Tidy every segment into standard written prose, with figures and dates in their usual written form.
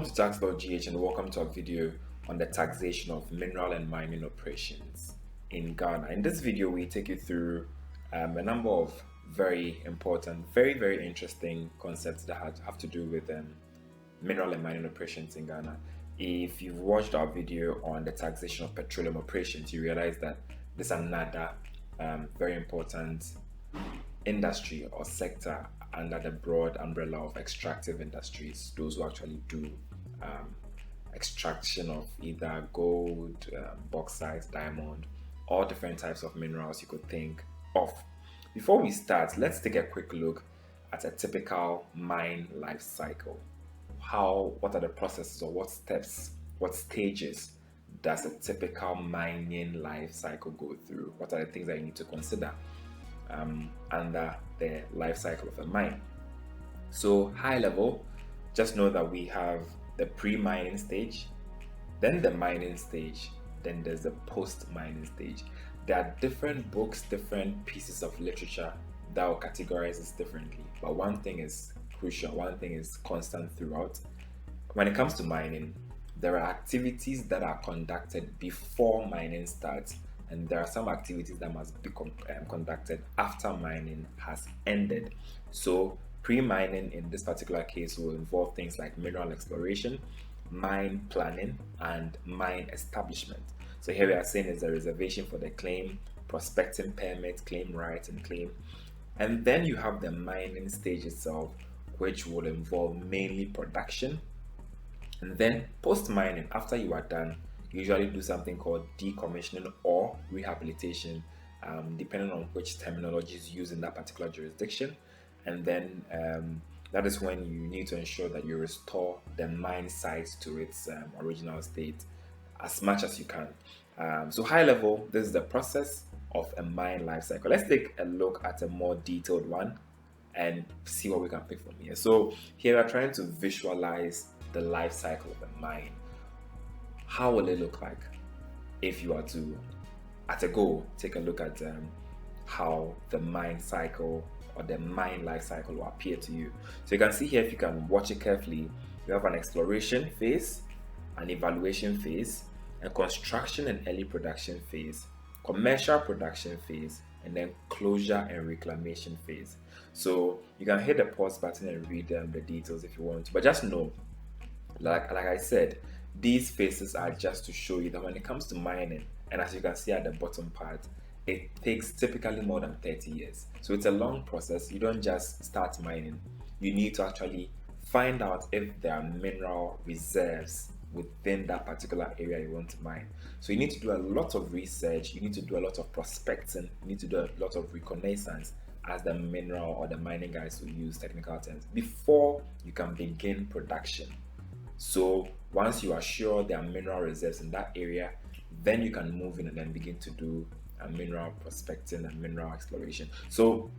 to TaxLawGH and welcome to our video on the taxation of mineral and mining operations in Ghana. In this video, we take you through a number of very important, very interesting concepts that have to do with mineral and mining operations in Ghana. If you've watched our video on the taxation of petroleum operations, you realize that this is another very important industry or sector under the broad umbrella of extractive industries, those who actually do extraction of either gold, bauxite, diamond, all different types of minerals you could think of. Before we start, let's take a quick look at a typical mine life cycle. What are the processes, or what steps, what stages does a typical mining life cycle go through? What are the things that you need to consider under the life cycle of a mine? So high level, just know that we have the pre-mining stage, then the mining stage, then there's the post-mining stage. There are different books, different pieces of literature that will categorize this differently, but one thing is crucial, one thing is constant throughout. When it comes to mining, there are activities that are conducted before mining starts, and there are some activities that must be conducted after mining has ended. So pre-mining in this particular case will involve things like mineral exploration, mine planning, and mine establishment. So here we are saying is a reservation for the claim, prospecting permit, claim right, and claim. And then you have the mining stage itself, which will involve mainly production. And then post-mining, after you are done, you usually do something called decommissioning or rehabilitation, depending on which terminology is used in that particular jurisdiction. And then that is when you need to ensure that you restore the mine site to its original state as much as you can. So high level, this is the process of a mine life cycle. Let's take a look at a more detailed one and see what we can pick from here. So here we're trying to visualize the life cycle of a mine. How will it look like if you are to, at a go, take a look at how the mine cycle or the mine life cycle will appear to you? So you can see here, if you can watch it carefully, you have an exploration phase, an evaluation phase, a construction and early production phase, commercial production phase, and then closure and reclamation phase. So you can hit the pause button and read the details if you want to, but just know, like I said, these phases are just to show you that when it comes to mining, and as you can see at the bottom part, it takes typically more than 30 years. So it's a long process. You don't just start mining. You need to actually find out if there are mineral reserves within that particular area you want to mine. So you need to do a lot of research, you need to do a lot of prospecting, you need to do a lot of reconnaissance, as the mineral or the mining guys will use technical terms, before you can begin production. So once you are sure there are mineral reserves in that area, then you can move in and then begin to do mineral prospecting and mineral exploration. So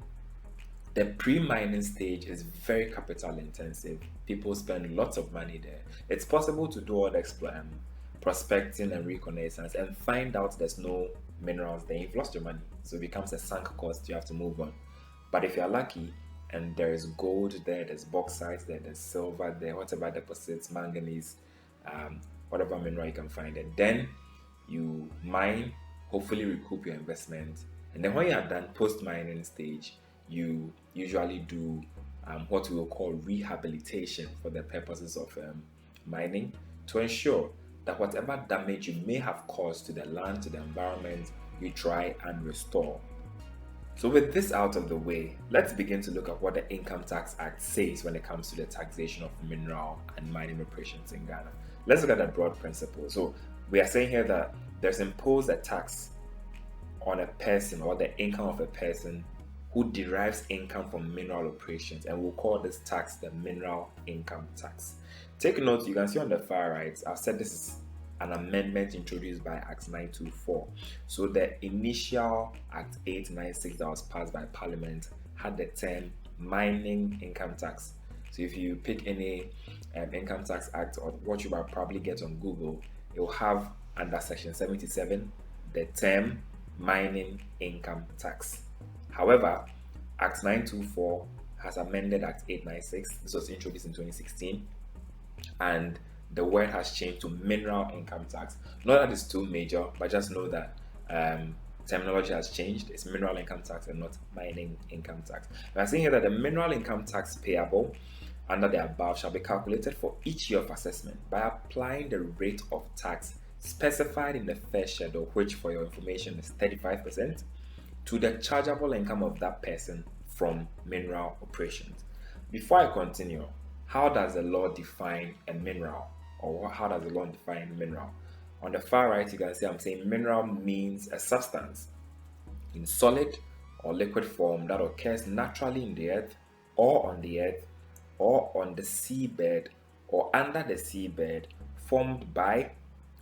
the pre-mining stage is very capital intensive. People spend lots of money there. It's possible to do all the prospecting and reconnaissance and find out there's no minerals there. You've lost your money. So it becomes a sunk cost. You have to move on. But if you're lucky and there is gold there, there's bauxite there, there's silver there, whatever deposits, manganese, whatever mineral you can find, and then you mine, hopefully recoup your investment. And then when you are done post-mining stage, you usually do what we will call rehabilitation for the purposes of mining, to ensure that whatever damage you may have caused to the land, to the environment, you try and restore. So with this out of the way, let's begin to look at what the Income Tax Act says when it comes to the taxation of mineral and mining operations in Ghana. Let's look at the broad principle. So we are saying here that there's imposed a tax on a person, or the income of a person who derives income from mineral operations, and we'll call this tax the mineral income tax. Take note, you can see on the far right, I've said this is an amendment introduced by Act 924. So the initial Act 896 that was passed by Parliament had the term mining income tax. So if you pick any income tax act, or what you will probably get on Google, it will have under section 77 the term mining income tax. However, Act 924 has amended Act 896. This was introduced in 2016, and the word has changed to mineral income tax. Not that it's too major, but just know that terminology has changed. It's mineral income tax and not mining income tax. We are saying here that the mineral income tax payable under the above shall be calculated for each year of assessment by applying the rate of tax specified in the first schedule, which for your information is 35%, to the chargeable income of that person from mineral operations. Before I continue, how does the law define a mineral? Or how does the law define mineral? On the far right, you can see I'm saying mineral means a substance in solid or liquid form that occurs naturally in the earth or on the earth or on the seabed or under the seabed, formed by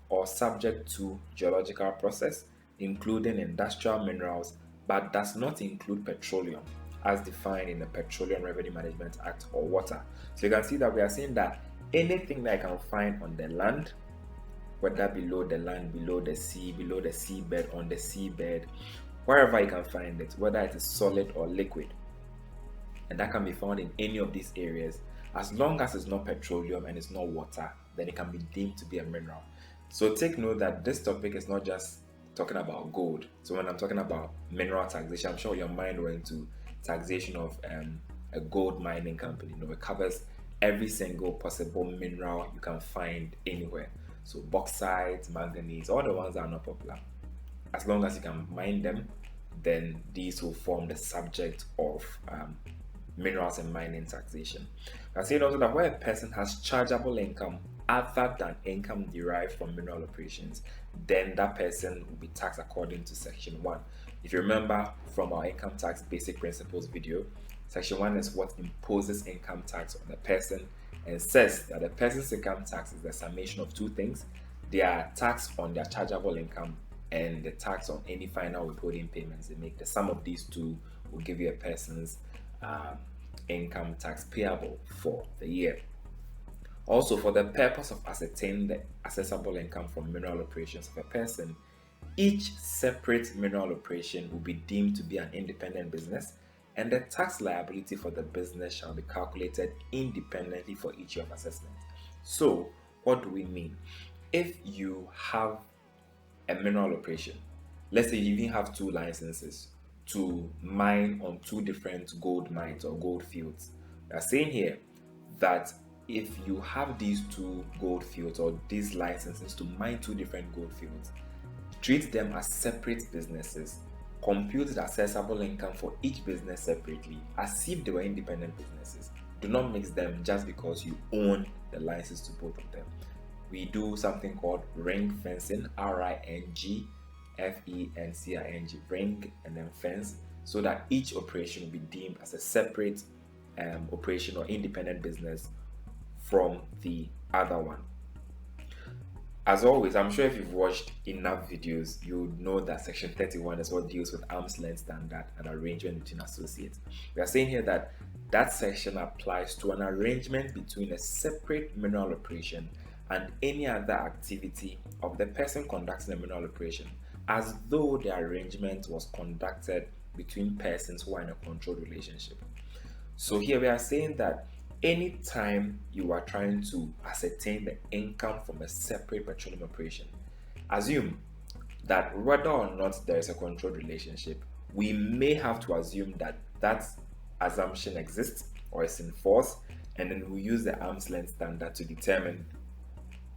or subject to geological process, including industrial minerals, but does not include petroleum as defined in the Petroleum Revenue Management Act or water. So you can see that we are saying that anything that I can find on the land, whether below the land, below the sea, below the seabed, on the seabed, wherever you can find it, whether it is solid or liquid, and that can be found in any of these areas, as long as it's not petroleum and it's not water, then it can be deemed to be a mineral. So take note that this topic is not just talking about gold. So when I'm talking about mineral taxation, I'm sure your mind went to taxation of a gold mining company. It covers every single possible mineral you can find anywhere. So bauxite, manganese, all the ones that are not popular. As long as you can mine them, then these will form the subject of minerals and mining taxation. I said also that where a person has chargeable income other than income derived from mineral operations, then that person will be taxed according to Section 1. If you remember from our income tax basic principles video, Section 1 is what imposes income tax on the person and says that the person's income tax is the summation of two things: their tax on their chargeable income and the tax on any final withholding payments they make. The sum of these two will give you a person's income tax payable for the year. Also, for the purpose of ascertaining the assessable income from mineral operations of a person, each separate mineral operation will be deemed to be an independent business, and the tax liability for the business shall be calculated independently for each year of assessment. So, what do we mean? If you have a mineral operation, let's say you even have 2 licenses to mine on 2 different gold mines or gold fields. We are saying here that if you have these 2 gold fields or these licenses to mine 2 different gold fields, treat them as separate businesses, compute the assessable income for each business separately as if they were independent businesses. Do not mix them just because you own the license to both of them. We do something called ring fencing, RING FENCING, ring and then fence, so that each operation will be deemed as a separate operation or independent business from the other one. As always, I'm sure if you've watched enough videos, you would know that Section 31 is what deals with arm's length standard and arrangement between associates. We are saying here that that section applies to an arrangement between a separate mineral operation and any other activity of the person conducting a mineral operation, as though the arrangement was conducted between persons who are in a controlled relationship. So here we are saying that anytime you are trying to ascertain the income from a separate petroleum operation, assume that whether or not there is a controlled relationship, we may have to assume that that assumption exists or is in force, and then we use the arm's length standard to determine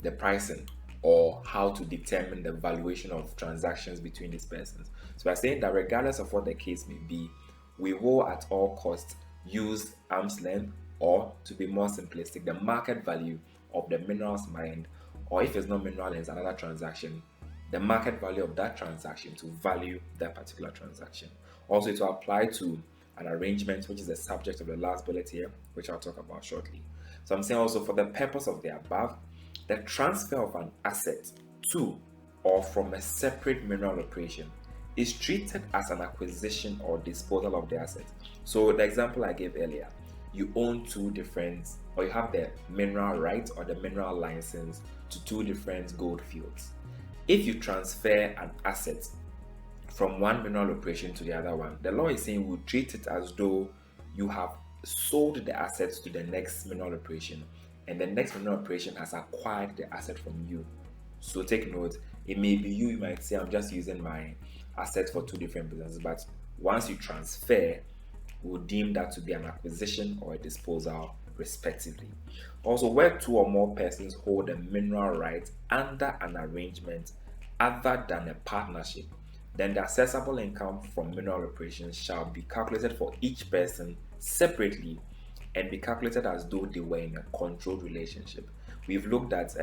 the pricing or how to determine the valuation of transactions between these persons. So we're saying that regardless of what the case may be, we will at all costs use arm's length, or to be more simplistic, the market value of the minerals mined, or if it's not mineral and it's another transaction, the market value of that transaction to value that particular transaction. Also, it will apply to an arrangement, which is the subject of the last bullet here, which I'll talk about shortly. So I'm saying also, for the purpose of the above, the transfer of an asset to or from a separate mineral operation is treated as an acquisition or disposal of the asset. So the example I gave earlier, you own 2 different, or you have the mineral right or the mineral license to 2 different gold fields. If you transfer an asset from one mineral operation to the other one, the law is saying we'll treat it as though you have sold the assets to the next mineral operation and the next mineral operation has acquired the asset from you. So take note, it may be you might say, I'm just using my assets for two different businesses, but once you transfer, we'll deem that to be an acquisition or a disposal, respectively. Also, where two or more persons hold a mineral right under an arrangement other than a partnership, then the assessable income from mineral operations shall be calculated for each person separately and be calculated as though they were in a controlled relationship. We've looked at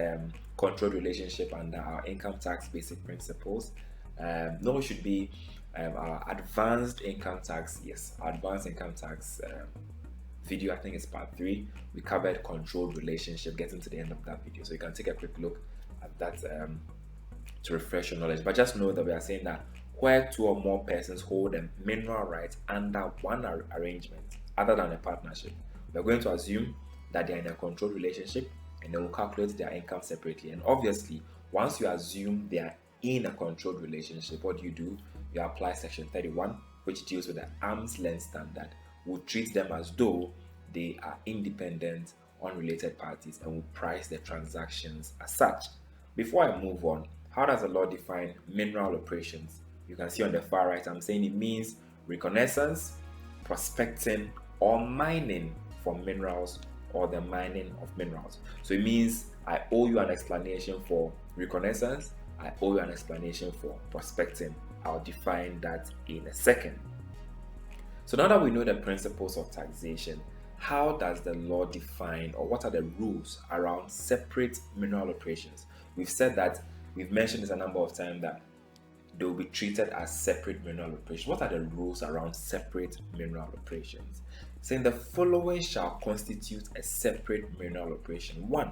controlled relationship under our income tax basic principles. No, it should be our advanced income tax. Yes, our advanced income tax video. I think it's part 3. We covered controlled relationship, getting to the end of that video. So you can take a quick look at that to refresh your knowledge. But just know that we are saying that where two or more persons hold a mineral right under one arrangement other than a partnership, we're going to assume that they're in a controlled relationship and they will calculate their income separately. And obviously, once you assume they are in a controlled relationship, what do? You apply section 31, which deals with the arm's length standard. We'll treat them as though they are independent, unrelated parties, and will price the transactions as such. Before I move on, how does the law define mineral operations? You can see on the far right, I'm saying it means reconnaissance, prospecting, or mining for minerals, or the mining of minerals. So it means I owe you an explanation for reconnaissance, I owe you an explanation for prospecting. I'll define that in a second. So now that we know the principles of taxation, how does the law define, or what are the rules around separate mineral operations? We've said that, we've mentioned this a number of times, that they will be treated as separate mineral operations. What are the rules around separate mineral operations? Saying the following shall constitute a separate mineral operation. 1.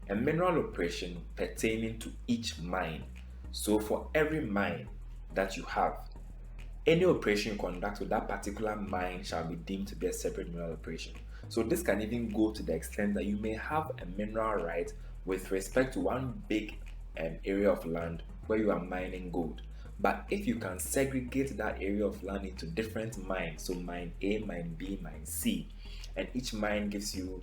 A mineral operation pertaining to each mine. So for every mine that you have, any operation you conduct with that particular mine shall be deemed to be a separate mineral operation. So this can even go to the extent that you may have a mineral right with respect to one big area of land where you are mining gold. But if you can segregate that area of land into different mines, so mine A, mine B, mine C, and each mine gives you,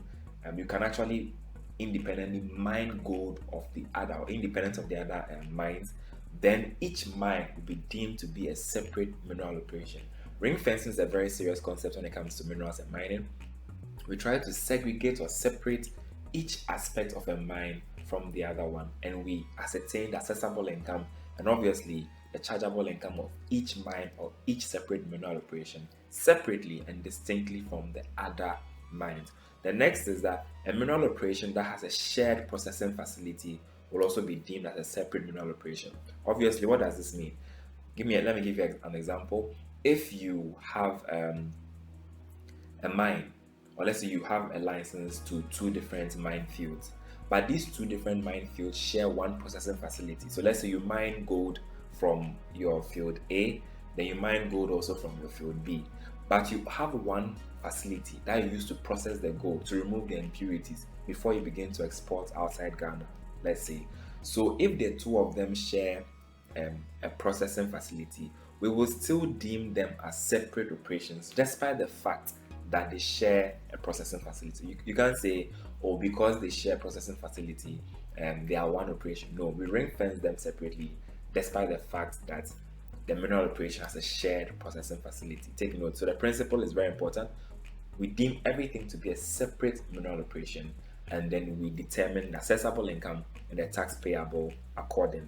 you can actually independently mine gold of the other, or independent of the other mines, then each mine will be deemed to be a separate mineral operation. Ring fencing is a very serious concept when it comes to minerals and mining. We try to segregate or separate each aspect of a mine from the other one, and we ascertain the assessable income and obviously the chargeable income of each mine or each separate mineral operation separately and distinctly from the other mines. The next is that a mineral operation that has a shared processing facility will also be deemed as a separate mineral operation. Obviously, what does this mean? Let me give you an example. If you have a mine, or let's say you have a license to 2 different mine fields, but these 2 different mine fields share one processing facility. So let's say you mine gold from your field A, then you mine gold also from your field B, but you have one facility that you use to process the gold, to remove the impurities before you begin to export outside Ghana, let's say. So if the 2 of them share a processing facility, we will still deem them as separate operations despite the fact that they share a processing facility. You can't say, oh, because they share a processing facility, they are one operation. No, we ring fence them separately despite the fact that the mineral operation has a shared processing facility. Take note. So the principle is very important. We deem everything to be a separate mineral operation, and then we determine the assessable income and the tax payable accordingly.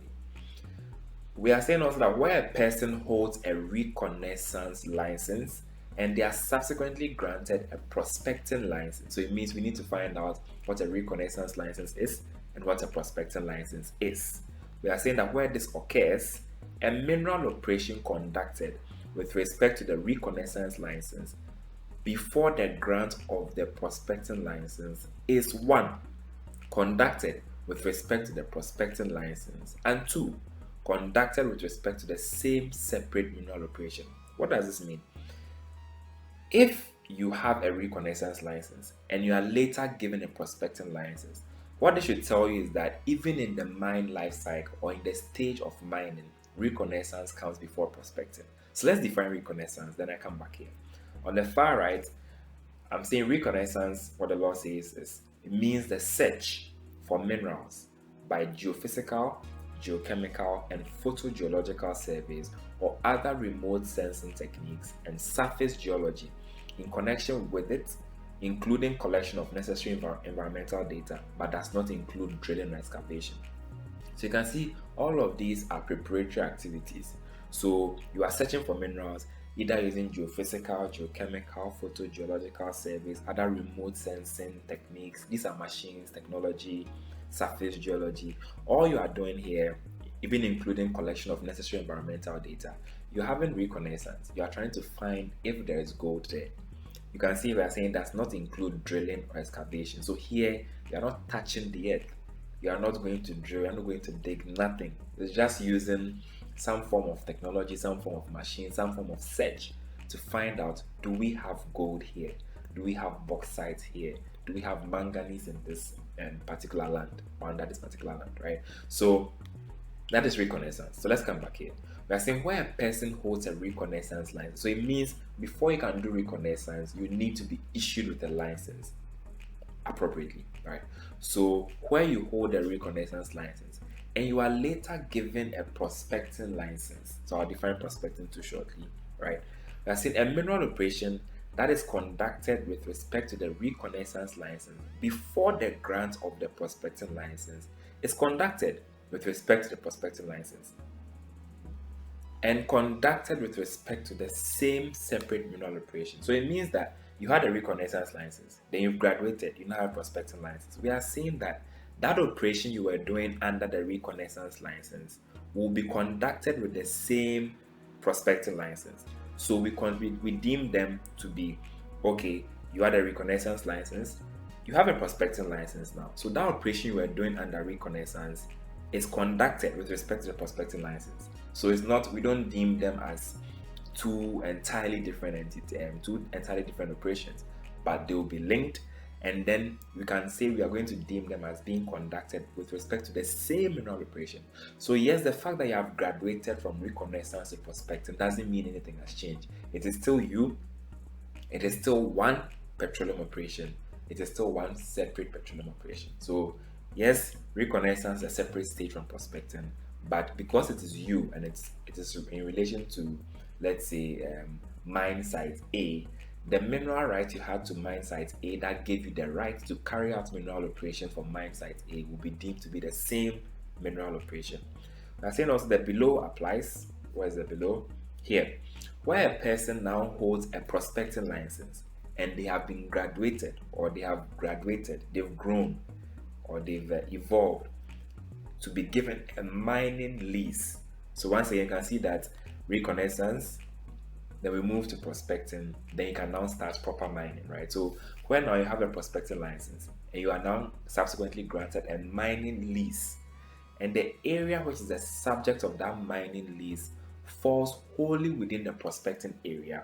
We are saying also that where a person holds a reconnaissance license and they are subsequently granted a prospecting license, so it means we need to find out what a reconnaissance license is and what a prospecting license is. We are saying that where this occurs, a mineral operation conducted with respect to the reconnaissance license before the grant of the prospecting license is 1. Conducted with respect to the prospecting license, and 2. Conducted with respect to the same separate mineral operation. What does this mean? If you have a reconnaissance license and you are later given a prospecting license, what they should tell you is that even in the mine life cycle or in the stage of mining, reconnaissance comes before prospecting. So let's define reconnaissance, then I come back here. On the far right, I'm saying reconnaissance, what the law says is It means the search for minerals by geophysical, geochemical, and photogeological surveys or other remote sensing techniques and surface geology in connection with it, including collection of necessary environmental data, but does not include drilling or excavation. So you can see all of these are preparatory activities. So you are searching for minerals either using geophysical, geochemical, photogeological surveys, other remote sensing techniques. These are machines, technology, surface geology. All you are doing here, even including collection of necessary environmental data, you're having reconnaissance. You are trying to find if there is gold there. You can see we are saying does not include drilling or excavation. So here you are not touching the earth. You are not going to drill, you are not going to dig, nothing. It's just using some form of technology, some form of machine, some form of search to find out, do we have gold here? Do we have bauxite here? Do we have manganese in this particular land or under this particular land, right? So that is reconnaissance. So let's come back here. We are saying where a person holds a reconnaissance license. So it means before you can do reconnaissance, you need to be issued with a license appropriately, right? So where you hold a reconnaissance license and you are later given a prospecting license. So I'll define prospecting too shortly, right? We are saying a mineral operation that is conducted with respect to the reconnaissance license before the grant of the prospecting license is conducted with respect to the prospecting license and conducted with respect to the same separate mineral operation. So it means that you had a reconnaissance license, then you've graduated, you now have a prospecting license. We are saying that that operation you were doing under the reconnaissance license will be conducted with the same prospecting license. So we deem them to be, okay, you had a reconnaissance license, you have a prospecting license now. So that operation you were doing under reconnaissance is conducted with respect to the prospecting license. So it's not, we don't deem them as two entirely different entities, two entirely different operations, but they will be linked, and then we can say we are going to deem them as being conducted with respect to the same mineral operation. So yes, the fact that you have graduated from reconnaissance to prospecting doesn't mean anything has changed. It is still you, it is still one petroleum operation, it is still one separate petroleum operation. So yes, reconnaissance is a separate stage from prospecting, but because it is you and it is in relation to, let's say, mine site A, the mineral right you had to mine site A that gave you the right to carry out mineral operation for mine site A will be deemed to be the same mineral operation. I'm saying also the below applies. Where is the below? Here, where a person now holds a prospecting license and they have been graduated, or they have graduated, they've grown, or they've evolved to be given a mining lease. So once again, you can see that reconnaissance, then we move to prospecting, then you can now start proper mining, right? So when now you have a prospecting license and you are now subsequently granted a mining lease, and the area which is the subject of that mining lease falls wholly within the prospecting area,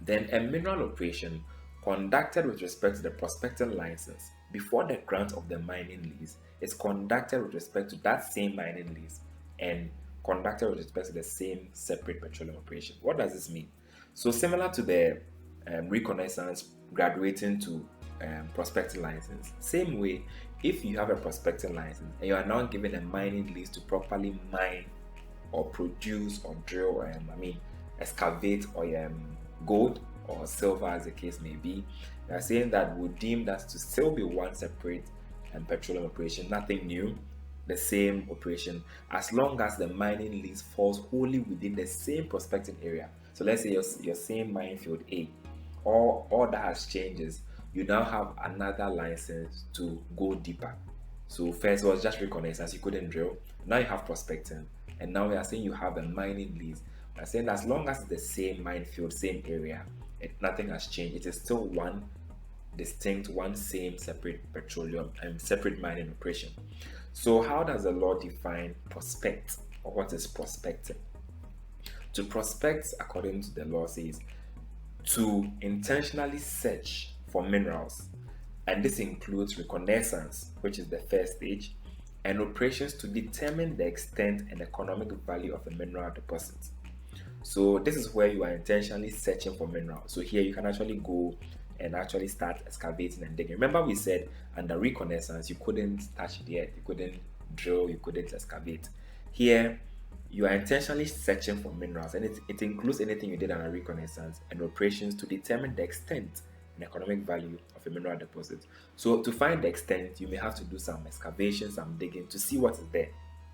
then a mineral operation conducted with respect to the prospecting license before the grant of the mining lease is conducted with respect to that same mining lease and conducted with respect to the same separate petroleum operation. What does this mean? So similar to the reconnaissance graduating to prospecting license, same way, if you have a prospecting license and you are now given a mining lease to properly mine or produce or drill, excavate or gold or silver as the case may be, we are saying that we deem that to still be one separate petroleum operation, nothing new, the same operation, as long as the mining lease falls wholly within the same prospecting area. So let's say your same mine field A, all that has changed is you now have another license to go deeper. So first was just reconnaissance, you couldn't drill. Now you have prospecting, and now we are saying you have a mining lease. We are saying as long as it's the same mine field, same area, nothing has changed. It is still one distinct, one same separate petroleum and separate mining operation. So how does the law define prospect, or what is prospecting? To prospect, according to the law, says to intentionally search for minerals, and this includes reconnaissance, which is the first stage, and operations to determine the extent and economic value of a mineral deposit. So this is where you are intentionally searching for minerals. So here you can actually go and actually start excavating and digging. Remember we said under reconnaissance, you couldn't touch the earth, you couldn't drill, you couldn't excavate. Here, you are intentionally searching for minerals, and it includes anything you did under reconnaissance and operations to determine the extent and economic value of a mineral deposit. So to find the extent, you may have to do some excavation, some digging to see what is there,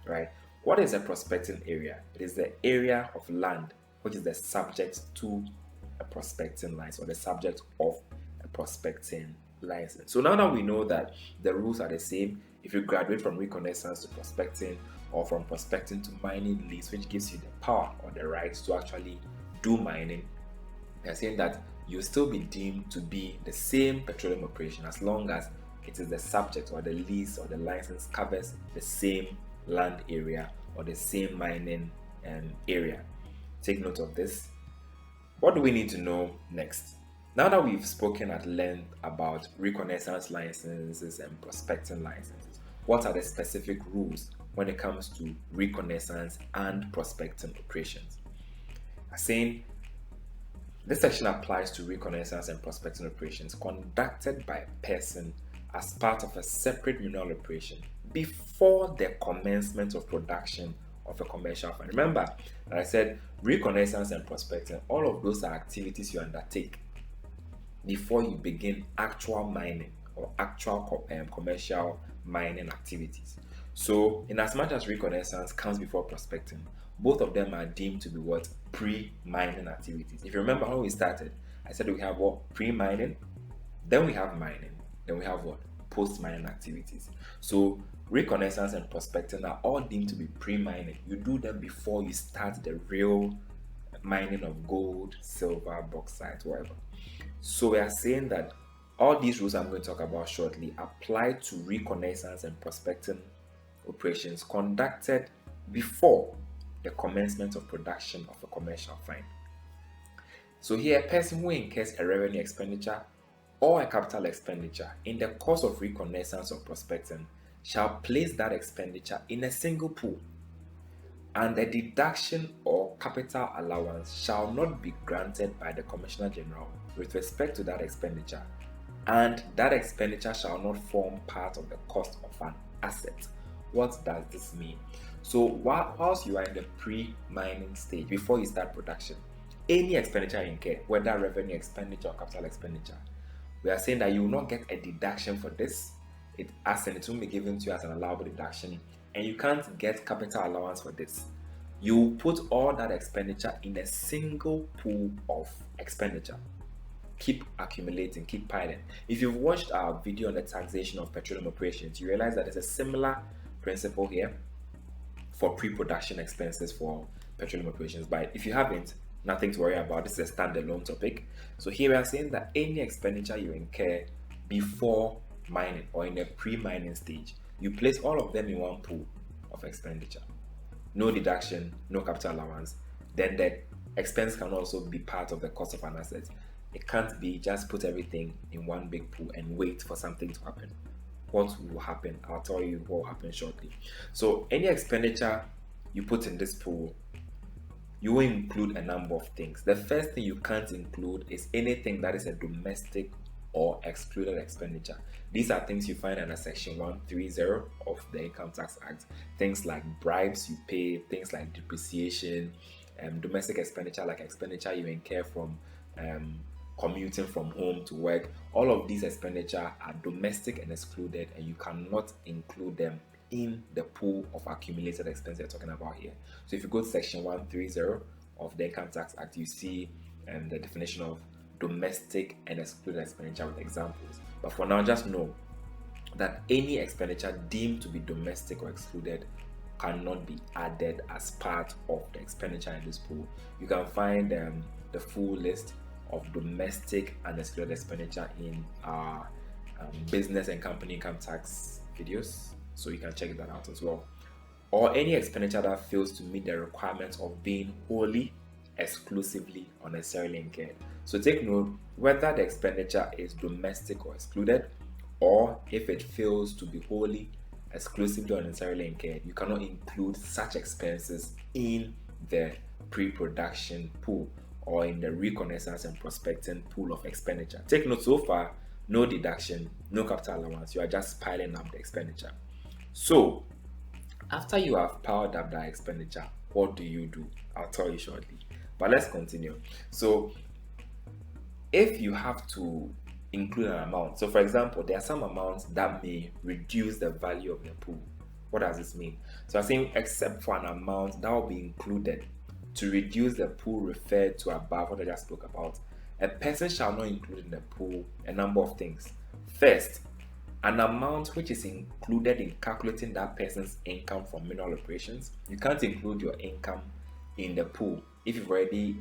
right? What is a prospecting area? It is the area of land which is the subject to a prospecting license, or the subject of a prospecting license. So now that we know that the rules are the same, if you graduate from reconnaissance to prospecting, or from prospecting to mining lease, which gives you the power or the rights to actually do mining, they're saying that you'll still be deemed to be the same petroleum operation as long as it is the subject, or the lease, or the license covers the same land area or the same mining area. Take note of this. What do we need to know next? Now that we've spoken at length about reconnaissance licenses and prospecting licenses, what are the specific rules when it comes to reconnaissance and prospecting operations? I'm saying this section applies to reconnaissance and prospecting operations conducted by a person as part of a separate mineral operation before the commencement of production of a commercial fund. Remember that I said reconnaissance and prospecting, all of those are activities you undertake before you begin actual mining or actual commercial mining activities. So in as much as reconnaissance comes before prospecting, both of them are deemed to be what? Pre-mining activities. If you remember how we started, I said we have what? Pre-mining, then we have mining, then we have what? Post-mining activities. So reconnaissance and prospecting are all deemed to be pre-mining. You do them before you start the real mining of gold, silver, bauxite, whatever. So we are saying that all these rules I'm going to talk about shortly apply to reconnaissance and prospecting operations conducted before the commencement of production of a commercial find. So here, a person who incurs a revenue expenditure or a capital expenditure in the course of reconnaissance or prospecting shall place that expenditure in a single pool, and the deduction or capital allowance shall not be granted by the Commissioner General with respect to that expenditure, and that expenditure shall not form part of the cost of an asset. What does this mean? So whilst you are in the pre-mining stage, before you start production, any expenditure you incur, whether revenue expenditure or capital expenditure, we are saying that you will not get a deduction for this. It will be given to you as an allowable deduction, and you can't get capital allowance for this. You put all that expenditure in a single pool of expenditure. Keep accumulating, keep piling. If you've watched our video on the taxation of petroleum operations, you realize that there's a similar principle here for pre-production expenses for petroleum operations. But if you haven't, nothing to worry about. This is a standalone topic. So here we are saying that any expenditure you incur before mining or in a pre-mining stage, you place all of them in one pool of expenditure. No deduction, no capital allowance. Then the expense can also be part of the cost of an asset. It can't be just put everything in one big pool and wait for something to happen. What will happen? I'll tell you what will happen shortly. So any expenditure you put in this pool, you will include a number of things. The first thing you can't include is anything that is a domestic or excluded expenditure. These are things you find under Section 130 of the Income Tax Act. Things like bribes you pay, things like depreciation, domestic expenditure like expenditure you incur from commuting from home to work. All of these expenditure are domestic and excluded, and you cannot include them in the pool of accumulated expenses you're talking about here. So if you go to Section 130 of the Income Tax Act, you see the definition of domestic and excluded expenditure with examples. But for now, just know that any expenditure deemed to be domestic or excluded cannot be added as part of the expenditure in this pool. You can find the full list of domestic and excluded expenditure in our business and company income tax videos, so you can check that out as well. Or any expenditure that fails to meet the requirements of being wholly, exclusively, or necessarily incurred. So take note whether the expenditure is domestic or excluded, or if it fails to be wholly, exclusively, or necessarily incurred, you cannot include such expenses in the pre-production pool or in the reconnaissance and prospecting pool of expenditure. Take note, so far, no deduction, no capital allowance. You are just piling up the expenditure. So, after you have piled up that expenditure, what do? I'll tell you shortly. But let's continue. So, if you have to include an amount, so for example, there are some amounts that may reduce the value of the pool. What does this mean? So I'm saying except for an amount that will be included to reduce the pool referred to above, what I just spoke about, a person shall not include in the pool a number of things. First, an amount which is included in calculating that person's income from mineral operations. You can't include your income in the pool if you've already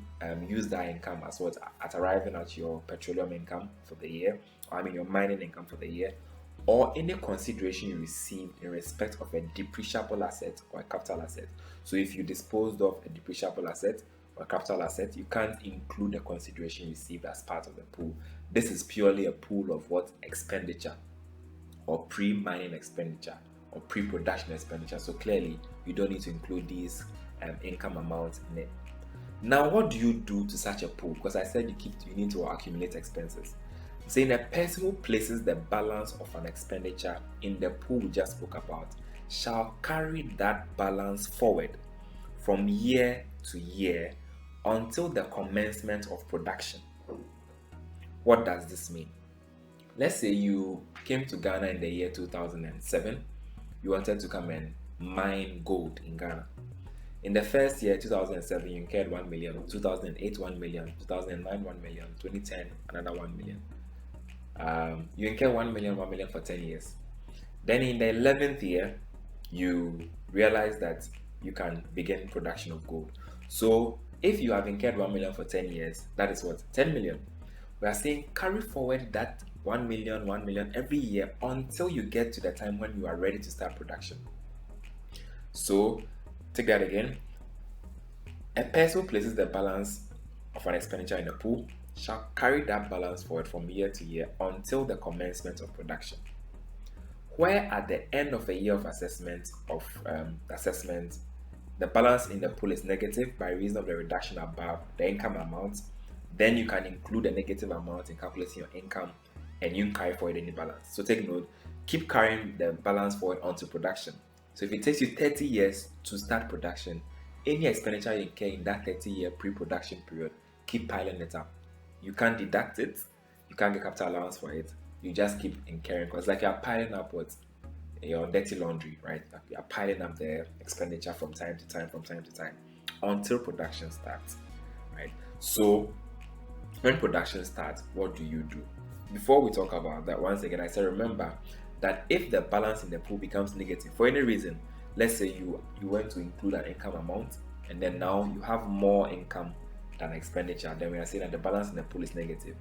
used that income as what at arriving at your petroleum income for the year, or your mining income for the year, or any consideration you received in respect of a depreciable asset or a capital asset. So if you disposed of a depreciable asset or a capital asset, you can't include the consideration received as part of the pool. This is purely a pool of what? Expenditure, or pre-mining expenditure, or pre-production expenditure. So clearly, you don't need to include these income amounts in it. Now, what do you do to such a pool? Because I said you need to accumulate expenses. Saying a person who places the balance of an expenditure in the pool we just spoke about shall carry that balance forward from year to year until the commencement of production. What does this mean? Let's say you came to Ghana in the year 2007. You wanted to come and mine gold in Ghana. In the first year, 2007, you incurred 1 million, 2008, 1 million, 2009, 1 million, 2010, another 1 million. You incur 1 million for 10 years. Then in the 11th year, you realize that you can begin production of gold. So if you have incurred 1 million for 10 years, that is what? 10 million. We are saying carry forward that 1 million every year until you get to the time when you are ready to start production. So take that again. A person who places the balance of an expenditure in a pool shall carry that balance forward from year to year until the commencement of production. Where at the end of a year of assessment, the balance in the pool is negative by reason of the reduction above the income amount, then you can include a negative amount in calculating your income and you can carry forward any balance. So take note, keep carrying the balance forward onto production. So if it takes you 30 years to start production, any expenditure you incur in that 30-year pre-production period, keep piling it up. You can't deduct it, you can't get capital allowance for it, you just keep incurring, because like you're piling up with your dirty laundry, right? Like you're piling up the expenditure from time to time until production starts, right? So when production starts, what do? Before we talk about that, once again, I said remember that if the balance in the pool becomes negative for any reason, let's say you went to include an income amount and then now you have more income than expenditure, then we are saying that the balance in the pool is negative.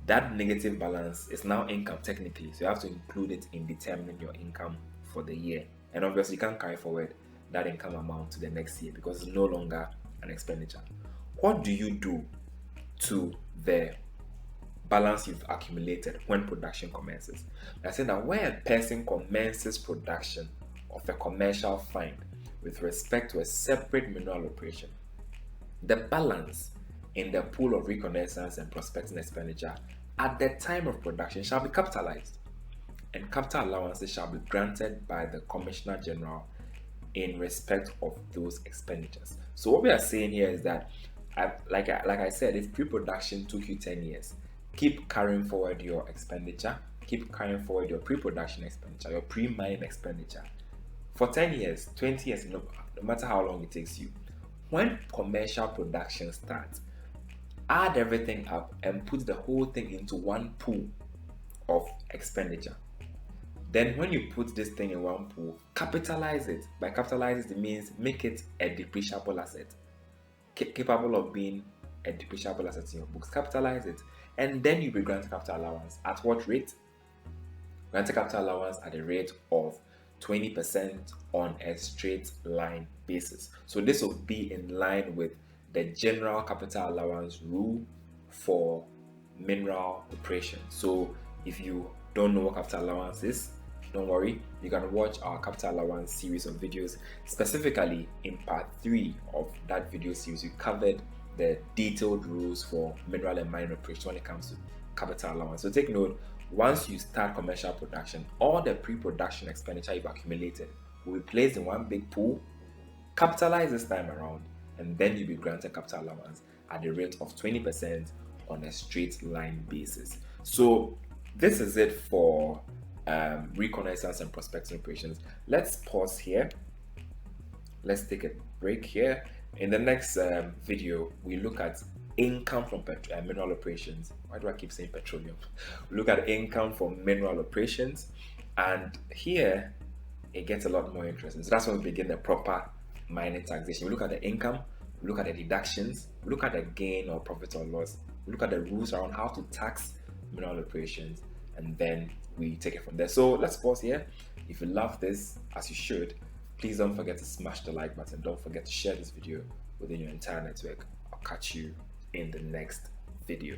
That negative balance is now income technically, so you have to include it in determining your income for the year. And obviously you can't carry forward that income amount to the next year because it's no longer an expenditure. What do you do to the balance you've accumulated when production commences? I said that when a person commences production of a commercial find with respect to a separate mineral operation, the balance in the pool of reconnaissance and prospecting expenditure at the time of production shall be capitalized, and capital allowances shall be granted by the Commissioner General in respect of those expenditures. So what we are saying here is that, like I said, if pre-production took you 10 years, keep carrying forward your expenditure, keep carrying forward your pre-production expenditure, your pre-mining expenditure for 10 years, 20 years, no matter how long it takes you. When commercial production starts, add everything up and put the whole thing into one pool of expenditure. Then when you put this thing in one pool, capitalize it. By capitalize it means make it a depreciable asset, capable of being a depreciable asset in your books. Capitalize it, and then you'll be granted capital allowance. At what rate? Granted capital allowance at a rate of 20% on a straight line basis. So this will be in line with the general capital allowance rule for mineral operations. So if you don't know what capital allowance is, don't worry, you can watch our capital allowance series of videos. Specifically in part 3 of that video series, we covered the detailed rules for mineral and mining operations when it comes to capital allowance. So take note, once you start commercial production, all the pre-production expenditure you've accumulated will be placed in one big pool, capitalized this time around, and then you'll be granted capital allowance at the rate of 20% on a straight line basis. So this is it for reconnaissance and prospecting operations. Let's pause here. Let's take a break here. In the next video, we look at income from mineral operations. Why do I keep saying petroleum? We look at income from mineral operations, and here it gets a lot more interesting. So that's when we begin the proper mining taxation. We look at the income, we look at the deductions, we look at the gain or profit or loss, we look at the rules around how to tax mineral operations, and then we take it from there. So let's pause here. If you love this, as you should, please don't forget to smash the like button. Don't forget to share this video within your entire network. I'll catch you in the next video.